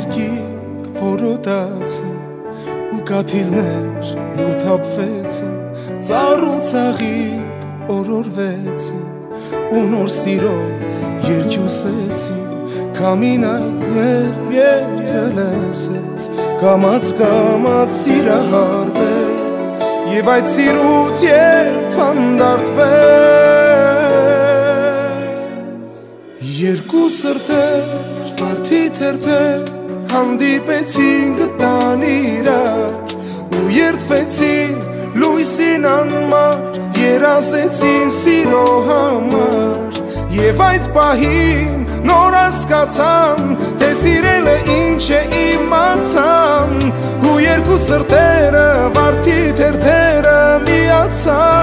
երկիկ որոտացին ու կաթիլներ լուր թափվեցին ծառ ու ծաղիկ օրորվեցին ու նոր սիրով երկյուսեցին Քամին այդ երկը լսեց Կամաց սիրահարվեց Եվ այդ սիրուց երբան դարձվեց Երկու սրտեր, վարդի թերթեր Հանդիպեցին գտան իրար Ու երդվեցին լույսին անմար Երազեցին սիրո համար Եվ այդ պահին նոր հասկացան Թե սիրելը ինչ է իմացան Ու երկու սրտերը վարդի թերթերը միացան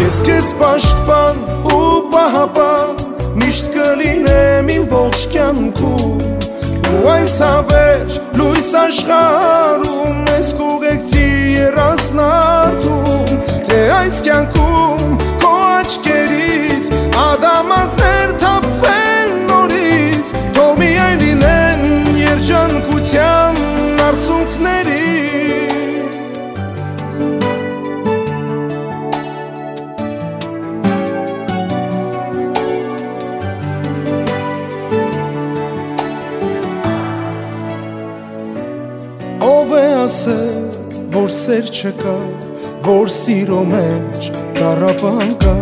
Ես քեզ պաշտպան ու պահապան Միշտ կլինեմ իմ ողջ կյանքում Ու այս հավերժ լույս աշխարհում Ես կուղեկցի երազնարդում Թե այս կյանքում քո աչքերից Ադամանդներ թափվեն նորից Թող միայն լինեն երջանկության արցունքների Ով է ասել, որ սեր չկա, որ սիրո մեջ տառապան կա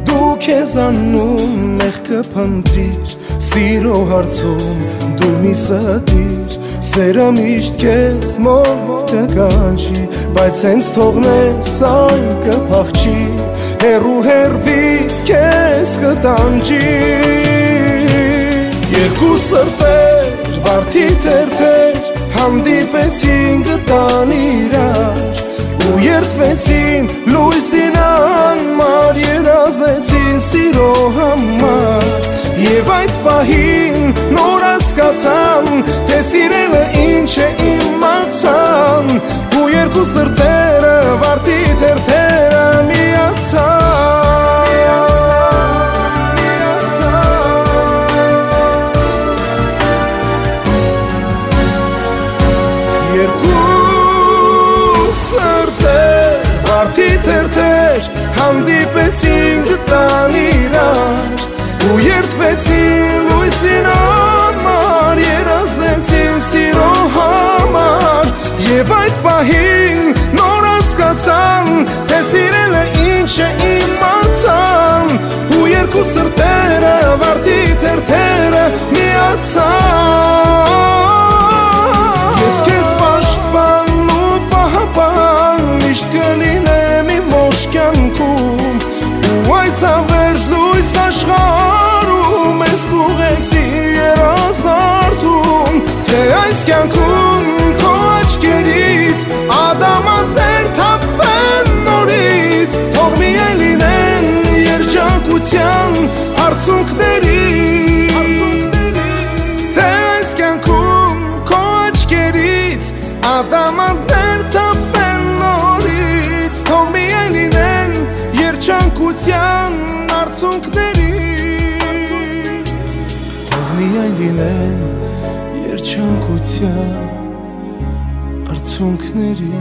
Դու քեզ անում մեղքը փնտրիր, սիրո հարցում դու մի ստիր Սերը միշտ քեզ մոտ կանչի, բայց հենց թողնես այն կփախչի Հեռու հեռվից քեզ կտանջի Երկու սրտեր, վարդի թերթեր Հանդիպեցին գտան իրար Ու երդվեցին լույսին անմար Երազեցին սիրո համար Եվ այդ պահին նոր հասկացան Թե սիրելը ինչ է իմացան Ու երկու սրտերը վարդի թերթերը միացան Երկու սրտեր վարդի թերթեր Հանդիպեցին գտան իրար Ու երդվեցին լույսին անմար Երազնեցին սիրո համար Եվ այդ պահին նոր հասկացան Թե սիրելը ինչ է իմացան Ու երկու սրտերը վարդի թերթերը միացան Ես քեզ պաշտպան ու պահապան Միշտ կլինեմ իմ ողջ կյանքում Ու այս հավերժ լույս աշխարհում Ես կուղեկցի երազնարդում Թե այս կյանքում քո աչքերից Ադամանդներ թափվեն նորից Թող միայն լինեն երջանկության արցունքների Թե այս կյանքում քո աչքերից Ադամանդներ թափվեն նորից Թող միայն լինեն երջանկության արցունքների Թող միայն լինեն երջանկության արցունքների